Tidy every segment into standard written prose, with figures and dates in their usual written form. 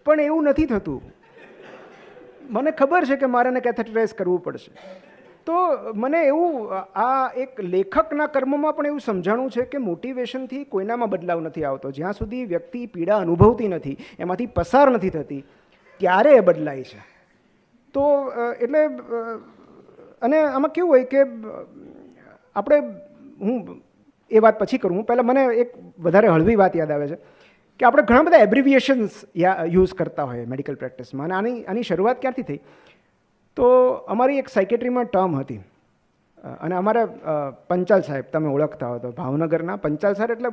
પણ એવું નથી થતું. મને ખબર છે કે મારે કેથેટરાઇઝ કરવું પડશે. તો મને એવું આ એક લેખકના કર્મમાં પણ એવું સમજાણું છે કે મોટિવેશનથી કોઈનામાં બદલાવ નથી આવતો. જ્યાં સુધી વ્યક્તિ પીડા અનુભવતી નથી, એમાંથી પસાર નથી થતી, ત્યારે એ બદલાય છે. તો એટલે અને આમાં કેવું હોય કે આપણે, હું એ વાત પછી કરું, પહેલાં મને એક વધારે હળવી વાત યાદ આવે છે કે આપણે ઘણા બધા એબ્રિવિએશન્સ યુઝ કરતા હોઈએ મેડિકલ પ્રેક્ટિસમાં. અને આની શરૂઆત ક્યારથી થઈ? તો અમારી એક સાયકેટ્રીમાં ટર્મ હતી, અને અમારા પંચાલ સાહેબ, તમે ઓળખતા હો તો, ભાવનગરના પંચાલ સર એટલે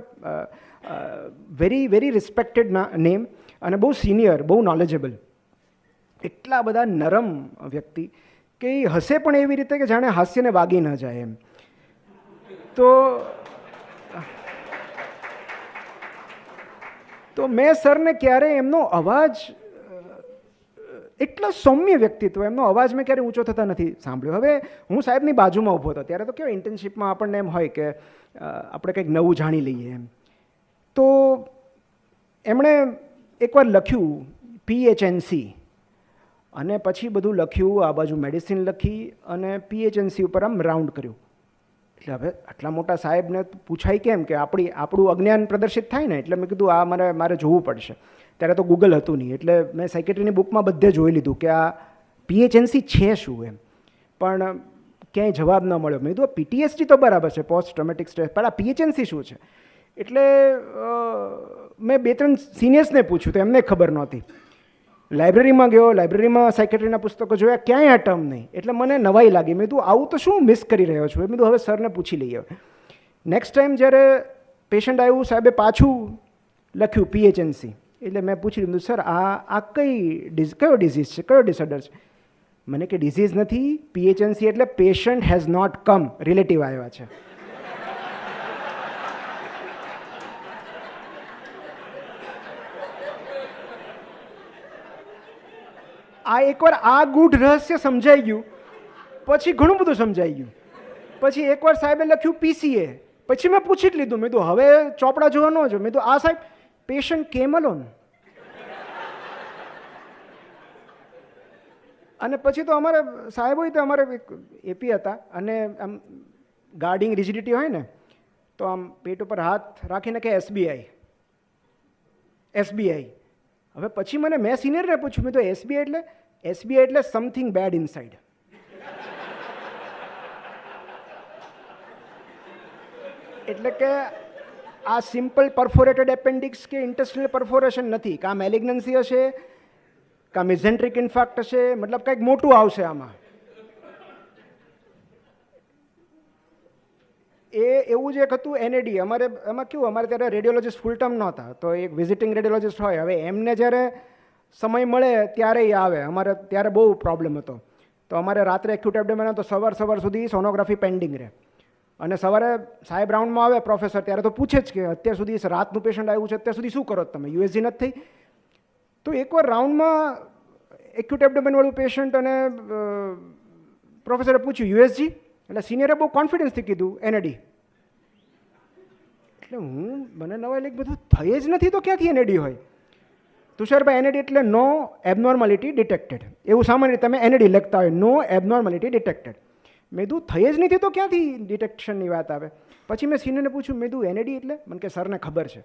વેરી વેરી રિસ્પેક્ટેડ નેમ, અને બહુ સિનિયર, બહુ નોલેજેબલ, એટલા બધા નરમ વ્યક્તિ કે એ હસે પણ એવી રીતે કે જાણે હાસ્યને વાગી ન જાય એમ. તો મેં સરને ક્યારેય એમનો અવાજ, એટલો સૌમ્ય વ્યક્તિત્વ, એમનો અવાજ મેં ક્યારેય ઊંચો થતા નથી સાંભળ્યો. હવે હું સાહેબની બાજુમાં ઊભો હતો, ત્યારે તો કેવો ઇન્ટર્નશીપમાં આપણને એમ હોય કે આપણે કંઈક નવું જાણી લઈએ એમ. તો એમણે એકવાર લખ્યું PHNC, અને પછી બધું લખ્યું, આ બાજુ મેડિસિન લખી, અને PHNC ઉપર આમ રાઉન્ડ કર્યું. એટલે હવે આટલા મોટા સાહેબને પૂછાય કેમ કે આપણું અજ્ઞાન પ્રદર્શિત થાય ને. એટલે મેં કીધું આ મારે જોવું પડશે. ત્યારે તો ગૂગલ હતું નહીં, એટલે મેં સાયકેટ્રીની બુકમાં બધે જોઈ લીધું કે આ PHNC છે શું એમ, પણ ક્યાંય જવાબ ન મળ્યો. મેં કીધું PTSD તો બરાબર છે, પોસ્ટ ટ્રોમેટિક સ્ટ્રેસ, પણ આ PHNC શું છે? એટલે મેં 2-3 સિનિયર્સને પૂછ્યું, તો એમને ખબર નહોતી. લાઇબ્રેરીમાં ગયો, લાઇબ્રેરીમાં સાયકેટ્રીના પુસ્તકો જોયા, ક્યાંય આ ટર્મ નહીં. એટલે મને નવાઈ લાગી. મેં કીધું આવું તો શું મિસ કરી રહ્યો છું. મેં કીધું હવે સરને પૂછી લઈએ. નેક્સ્ટ ટાઈમ જ્યારે પેશન્ટ આવ્યું, સાહેબે પાછું લખ્યું PHNC. એટલે મેં પૂછી લીધું, સર આ કયો ડિઝીઝ છે, કયો ડિસઓર્ડર છે? મને કે ડિઝીઝ નથી, PHNC એટલે patient has not come, relative આવ્યા છે. આ એકવાર આ ગૂઢ રહસ્ય સમજાઈ ગયું, પછી ઘણું બધું સમજાઈ ગયું. પછી એકવાર સાહેબે લખ્યું PCA, પછી મેં પૂછી જ લીધું. મેં કીધું હવે ચોપડા જોવા ન જો. મેં કીધું આ સાહેબ પેશન્ટ કેમ અલોન. અને પછી તો અમારે સાહેબ હોય તો અમારે એક એપી હતા, અને આમ ગાર્ડિંગ રિજિડિટી હોય ને, તો આમ પેટ ઉપર હાથ રાખીને કે SBI. હવે પછી મેં સિનિયરને પૂછ્યું, મેં તો SBI એટલે સમથિંગ બેડ ઇનસાઇડ. એટલે કે આ સિમ્પલ પરફોરેટેડ એપેન્ડિક્સ કે ઇન્ટેસ્ટિનલ પરફોરેશન નથી, કાં મેલિગ્નન્સી હશે, કાં મિઝેન્ટ્રિક ઇન્ફાક્ટ હશે, મતલબ કંઈક મોટું આવશે આમાં. એવું જ એક હતું NAD. એમાં કેવું, અમારે ત્યારે રેડિયોલોજીસ્ટ ફૂલ ટાઈમ નહોતા, તો એક વિઝિટિંગ રેડિયોલોજીસ્ટ હોય. હવે એમને જ્યારે સમય મળે ત્યારે એ આવે. અમારે ત્યારે બહુ પ્રોબ્લેમ હતો. તો અમારે રાત્રે એક્યુટ એબ્ડોમેન તો સવાર સુધી સોનોગ્રાફી પેન્ડિંગ રહે. અને સવારે સાહેબ રાઉન્ડમાં આવે પ્રોફેસર, ત્યારે તો પૂછે જ કે અત્યાર સુધી રાતનું પેશન્ટ આવ્યું છે, અત્યાર સુધી શું કરો તમે, USG નથી થઈ? તો એકવાર રાઉન્ડમાં એક્યુટ એબ્ડોમેનવાળું પેશન્ટ, અને પ્રોફેસરે પૂછ્યું USG, એટલે સિનિયરે બહુ કોન્ફિડન્સથી કીધું NAD. એટલે મને નવાઈ લાગી, બધું થઈ જ નથી તો ક્યાંથી NAD હોય? તુષારભાઈ, NAD એટલે નો એબનોર્માલિટી ડિટેક્ટેડ. એવું સામાન્ય તમે NAD લખતા હોય, નો એબનોર્માલિટી ડિટેક્ટેડ. મેં કીધું થઈ જ નથી તો ક્યાંથી ડિટેક્શનની વાત આવે? પછી મેં સિનિયરને પૂછ્યું, મેં કીધું NAD એટલે? મને કે સરને ખબર છે.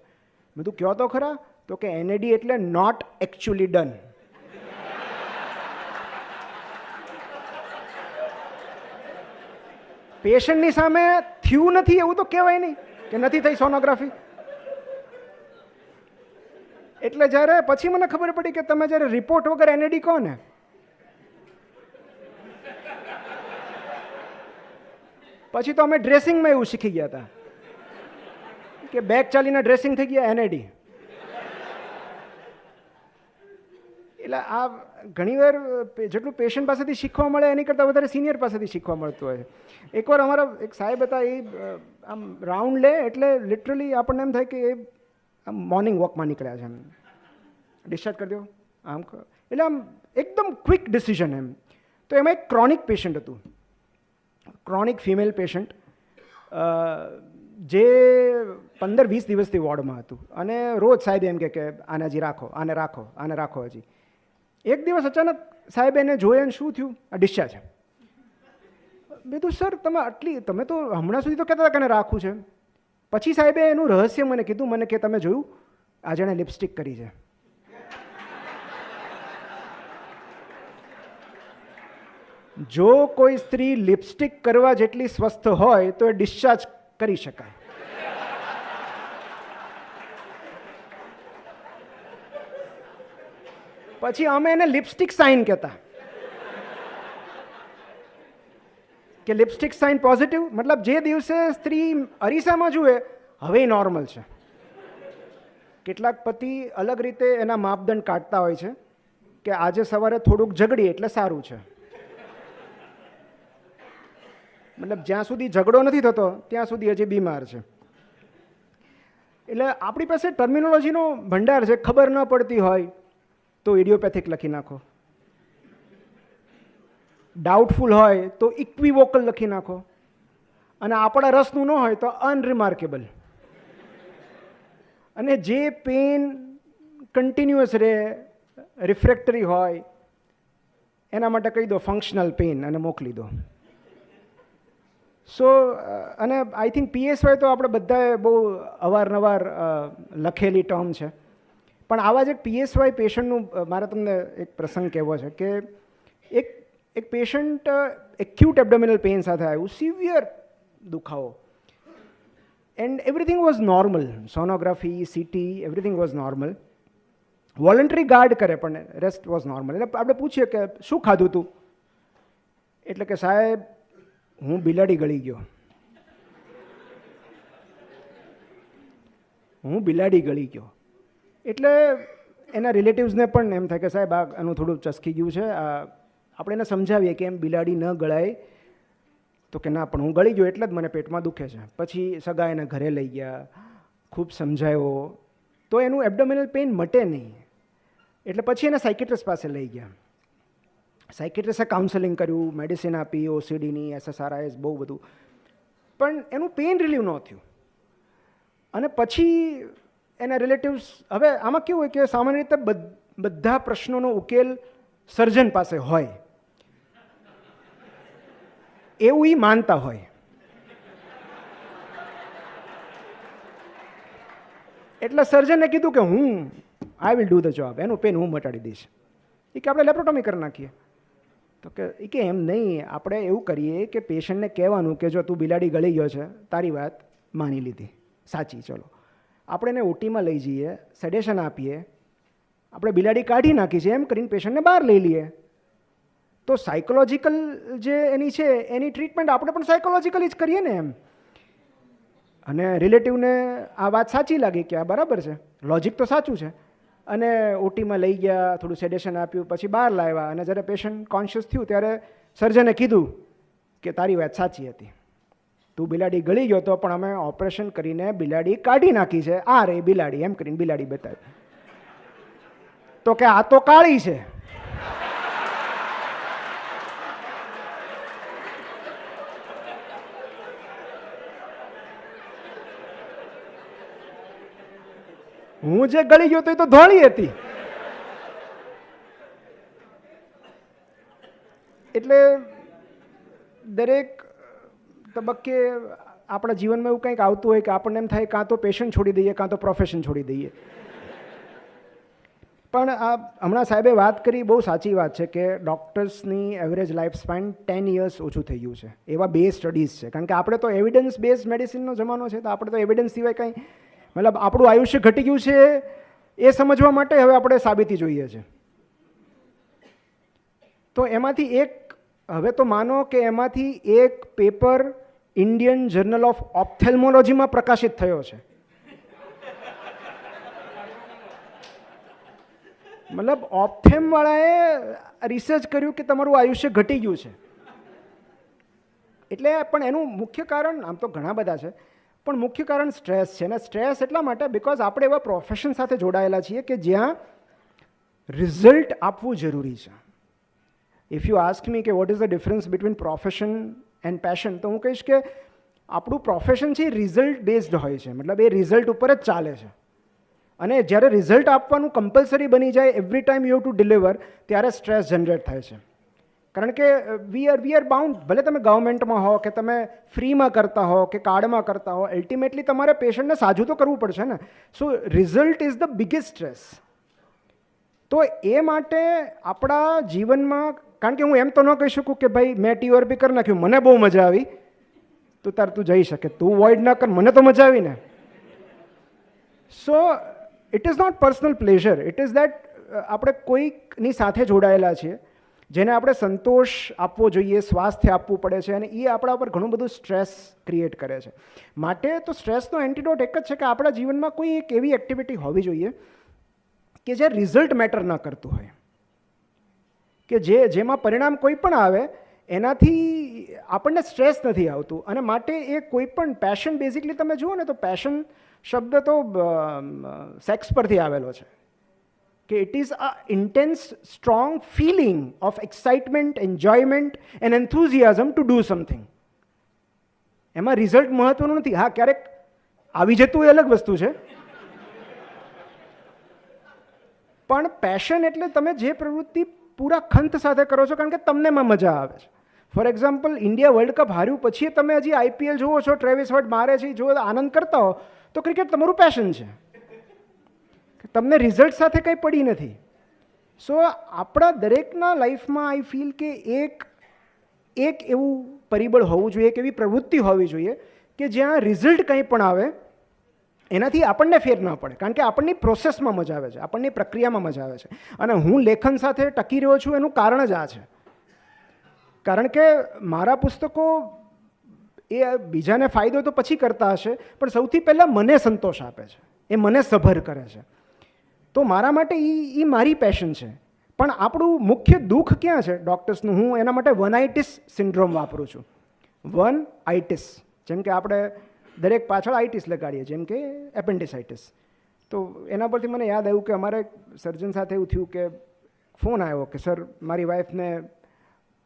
મેં કીધું કયો તો ખરા? તો કે NAD એટલે નોટ એકચ્યુઅલી ડન. પેશન્ટની સામે થયું નથી એવું તો કહેવાય નહીં કે નથી થઈ સોનોગ્રાફી. એટલે જ્યારે પછી મને ખબર પડી કે તમે જ્યારે રિપોર્ટ વગર NAD કહો ને, પછી તો અમે ડ્રેસિંગમાં એવું શીખી ગયા હતા કે બેગ ચાલીને ડ્રેસિંગ થઈ ગયા NAD. એટલે આ ઘણીવાર જેટલું પેશન્ટ પાસેથી શીખવા મળે એની કરતાં વધારે સિનિયર પાસેથી શીખવા મળતું હોય. એકવાર અમારા એક સાહેબ હતા, એ આમ રાઉન્ડ લે એટલે લિટરલી આપણને એમ થાય કે એ આમ મોર્નિંગ વોકમાં નીકળ્યા છે, એમ ડિસ્ચાર્જ કરી દો આમ. એટલે આમ એકદમ ક્વિક ડિસિઝન એમ. તો એમાં એક ક્રોનિક પેશન્ટ હતું, ક્રોનિક ફિમેલ પેશન્ટ, જે 15-20 દિવસથી વોર્ડમાં હતું અને રોજ સાહેબ એમ કે આને હજી રાખો, આને રાખો, આને રાખો. હજી એક દિવસ અચાનક સાહેબ એને જોયે ને શું થયું, આ ડિસ્ચાર્જ. મેં તો સર તમે તો હમણાં સુધી તો કહેતા હતા કે રાખવું છે. પછી સાહેબે એનું રહસ્ય મને કીધું, મને કે તમે જોયું આ જેણે લિપસ્ટિક કરી છે. જો કોઈ સ્ત્રી લિપસ્ટિક કરવા જેટલી સ્વસ્થ હોય તો એ ડિસ્ચાર્જ કરી શકાય. પછી અમે એને લિપસ્ટિક સાઇન કહેતા કે લિપસ્ટિક સાઇન પોઝિટિવ, મતલબ જે દિવસે સ્ત્રી અરીસામાં જુએ હવે નોર્મલ છે. કેટલાક પતિ અલગ રીતે એના માપદંડ કાઢતા હોય છે કે આજે સવારે થોડુંક ઝઘડી એટલે સારું છે. મતલબ જ્યાં સુધી ઝઘડો નથી થતો ત્યાં સુધી હજી બીમાર છે. એટલે આપણી પાસે ટર્મિનોલોજીનો ભંડાર છે. ખબર ન પડતી હોય તો ઇડિયોપેથિક લખી નાખો, ડાઉટફુલ હોય તો ઇક્વિવોકલ લખી નાખો, અને આપણા રસનું ન હોય તો અનરિમાર્કેબલ. અને જે પેન કન્ટિન્યુઅસ રહે, રિફ્રેક્ટરી હોય, એના માટે કહી દો ફંક્શનલ પેન અને મોકલી દો. સો અને આઈ થિંક PSY તો આપણે બધાએ બહુ અવારનવાર લખેલી ટર્મ છે. પણ આવા જ એક PSY પેશન્ટનું મારે તમને એક પ્રસંગ કહેવો છે કે એક પેશન્ટ એક્યુટ એબ્ડોમિનલ પેઇન સાથે આવ્યું, સિવિયર દુખાવો, and everything was normal. Sonography, CT, everything was normal. Voluntary guard કરે પણ રેસ્ટ વોઝ નોર્મલ. એટલે આપણે પૂછીએ કે શું ખાધું તું, એટલે કે સાહેબ હું બિલાડી ગળી ગયો. હું બિલાડી ગળી ગયો. એટલે એના રિલેટિવ્સને પણ એમ થાય કે સાહેબ આનું થોડું ચસકી ગયું છે. આપણે એને સમજાવીએ કે એમ બિલાડી ન ગળાય, તો કે ના પણ હું ગળી ગયો એટલે જ મને પેટમાં દુખે છે. પછી સગા એને ઘરે લઈ ગયા, ખૂબ સમજાયો તો એનું એબ્ડોમિનલ પેઇન મટે નહીં. એટલે પછી એને સાયકેટ્રિસ્ટ પાસે લઈ ગયા. સાયકેટ્રિસ્ટે કાઉન્સેલિંગ કર્યું, મેડિસિન આપી, OCDની, SSRIs, બહુ બધું, પણ એનું પેઇન રિલીવ ન થયું. અને પછી એના રિલેટિવ્સ, હવે આમાં કેવું હોય કે સામાન્ય રીતે બધા પ્રશ્નોનો ઉકેલ સર્જન પાસે હોય એવું એ માનતા હોય. એટલે સર્જને કીધું કે I will do the job, એનું પેન હું મટાડી દઈશ. એ કે આપણે લેપ્રોટોમી કરી નાખીએ. તો કે એમ નહીં, આપણે એવું કરીએ કે પેશન્ટને કહેવાનું કે જો તું બિલાડી ગળી ગયો છે, તારી વાત માની લીધી, સાચી, ચલો આપણે એને OTમાં લઈ જઈએ, સેડેશન આપીએ, આપણે બિલાડી કાઢી નાખી છે એમ કરીને પેશન્ટને બહાર લઈ લઈએ. તો સાયકોલોજીકલ જે એની છે એની ટ્રીટમેન્ટ આપણે પણ સાયકોલોજીકલી જ કરીએ ને એમ. અને રિલેટિવને આ વાત સાચી લાગી કે આ બરાબર છે, લોજિક તો સાચું છે. અને OTમાં લઈ ગયા, થોડું સેડેશન આપ્યું, પછી બહાર લાવ્યા. અને જ્યારે પેશન્ટ કોન્શિયસ થયું ત્યારે સર્જને કીધું કે તારી વાત સાચી હતી, તું બિલાડી ગળી ગયો તો પણ અમે ઓપરેશન કરીને બિલાડી કાઢી નાખી છે, આ રે બિલાડી, એમ કરીને બિલાડી બતાવી. તો કે આ તો કાળી છે. હું જે ગળી ગયો તો એ તો ધોળી હતી. એટલે દરેક તબક્કે આપણા જીવનમાં એવું કંઈક આવતું હોય કે આપણને એમ થાય કાં તો પેશન્ટ છોડી દઈએ કાં તો પ્રોફેશન છોડી દઈએ. પણ આ હમણાં સાહેબે વાત કરી, બહુ સાચી વાત છે કે ડૉક્ટર્સની એવરેજ લાઈફ સ્પાન 10 years ઓછું થઈ ગયું છે. એવા 2 સ્ટડીઝ છે. કારણ કે આપણે તો એવિડન્સ બેઝ મેડિસિનનો જમાનો છે, તો આપણે તો એવિડન્સ સિવાય કંઈ, મતલબ આપણું આયુષ્ય ઘટી ગયું છે એ સમજવા માટે હવે આપણે સાબિતી જોઈએ છે. તો એમાંથી એક, હવે તો માનો કે એમાંથી એક પેપર ઇન્ડિયન જર્નલ ઓફ ઓપ્થેલ્મોલોજીમાં પ્રકાશિત થયો છે. મતલબ ઓપ્થેમવાળાએ રિસર્ચ કર્યું કે તમારું આયુષ્ય ઘટી ગયું છે. એટલે પણ એનું મુખ્ય કારણ, આમ તો ઘણા બધા છે, પણ મુખ્ય કારણ સ્ટ્રેસ છે. અને સ્ટ્રેસ એટલા માટે બિકોઝ આપણે એવા પ્રોફેશન સાથે જોડાયેલા છીએ કે જ્યાં રિઝલ્ટ આપવું જરૂરી છે. ઇફ યુ આસ્ક મી કે what is the difference between profession and passion, તો હું કહીશ કે આપણું પ્રોફેશન છે એ રિઝલ્ટ બેઝડ હોય છે, મતલબ એ રિઝલ્ટ ઉપર જ ચાલે છે. અને જ્યારે રિઝલ્ટ આપવાનું કમ્પલસરી બની જાય, every time you have to deliver, ત્યારે સ્ટ્રેસ જનરેટ થાય છે. કારણ કે વી આર બાઉન્ડ, ભલે તમે ગવર્મેન્ટમાં હો કે તમે ફ્રીમાં કરતા હો કે કાર્ડમાં કરતા હો, અલ્ટિમેટલી તમારે પેશન્ટને સાજું તો કરવું પડશે ને. So result is the biggest stress. તો એ માટે આપણા જીવનમાં, કારણ કે હું એમ તો ન કહી શકું કે ભાઈ મેં TRP કરી નાખ્યું, મને બહુ મજા આવી, તો તાર તું જઈ શકે, તું વોઇડ ના કર, મને તો મજા આવી ને. So it is not personal pleasure, it is that આપણે કોઈકની સાથે જોડાયેલા છીએ જેને આપણે સંતોષ આપવો જોઈએ, સ્વાસ્થ્ય આપવું પડે છે, અને એ આપણા ઉપર ઘણું બધું સ્ટ્રેસ ક્રિએટ કરે છે. માટે તો સ્ટ્રેસનો એન્ટીડોટ એક જ છે કે આપણા જીવનમાં કોઈ એક એવી એક્ટિવિટી હોવી જોઈએ કે જે રિઝલ્ટ મેટર ન કરતું હોય, કે જેમાં પરિણામ કોઈ પણ આવે એનાથી આપણને સ્ટ્રેસ નથી આવતું. અને માટે એ કોઈ પણ પેશન, બેઝિકલી તમે જુઓ ને તો પેશન શબ્દ તો સેક્સ પરથી આવેલો છે, કે it is a intense strong feeling of excitement, enjoyment and enthusiasm to do something. એમાં રિઝલ્ટ મહત્વનું નથી. હા, ક્યારેક આવી જતું એ અલગ વસ્તુ છે, પણ પેશન એટલે તમે જે પ્રવૃત્તિ પૂરા ખંત સાથે કરો છો કારણ કે તમને એમાં મજા આવે છે. For example, India world cup હાર્યું પછી તમે હજી IPL જુઓ છો, ટ્રેવિસ હર્ટ મારે છે, જો આનંદ કરતા હો, તો ક્રિકેટ તમારું પેશન છે. તમને રિઝલ્ટ સાથે કંઈ પડી નથી. સો આપણા દરેકના લાઈફમાં આઈ ફીલ કે એક એવું પરિબળ હોવું જોઈએ, એક એવી પ્રવૃત્તિ હોવી જોઈએ કે જ્યાં રિઝલ્ટ કંઈ પણ આવે એનાથી આપણને ફેર ન પડે, કારણ કે આપણની પ્રોસેસમાં મજા આવે છે, આપણની પ્રક્રિયામાં મજા આવે છે. અને હું લેખન સાથે ટકી રહ્યો છું એનું કારણ જ આ છે, કારણ કે મારા પુસ્તકો એ બીજાને ફાયદો તો પછી કરતા હશે, પણ સૌથી પહેલાં મને સંતોષ આપે છે, એ મને સભર કરે છે. તો મારા માટે એ મારી પેશન છે. પણ આપણું મુખ્ય દુઃખ ક્યાં છે ડૉક્ટર્સનું? હું એના માટે વનઆઇટિસ સિન્ડ્રોમ વાપરું છું. વનઆઇટિસ, જેમ કે આપણે દરેક પાછળ આઇટિસ લગાડીએ, જેમ કે એપેન્ડિસાઇટિસ. તો એના પરથી મને યાદ આવ્યું કે અમારે સર્જન સાથે એવું થયું કે ફોન આવ્યો કે સર, મારી વાઈફને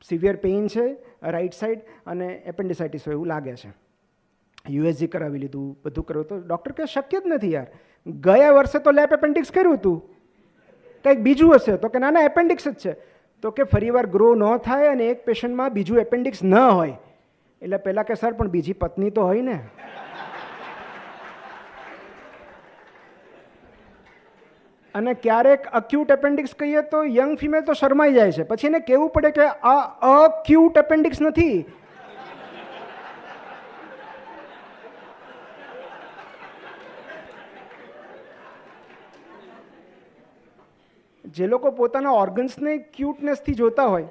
સિવિયર પેઇન છે રાઈટ સાઈડ અને એપેન્ડિસાઇટિસ હોય એવું લાગે છે. USG કરાવી લીધું, બધું કર્યું, તો ડૉક્ટર કહે શક્ય જ નથી યાર, ગયા વર્ષે તો લેપ એપેન્ડિક્સ કર્યું હતું, કંઈક બીજું હશે. તો કે ના ના, એપેન્ડિક્સ જ છે. તો કે ફરીવાર ગ્રો ન થાય અને એક પેશન્ટમાં બીજું એપેન્ડિક્સ ન હોય. એટલે પહેલાં કે સર પણ બીજી પત્ની તો હોય ને. અને ક્યારેક અક્યુટ એપેન્ડિક્સ કહીએ તો યંગ ફિમેલ તો શરમાઈ જાય છે, પછી એને કહેવું પડે કે આ અક્યુટ એપેન્ડિક્સ નથી. જે લોકો પોતાના ઓર્ગન્સને ક્યુટનેસથી જોતા હોય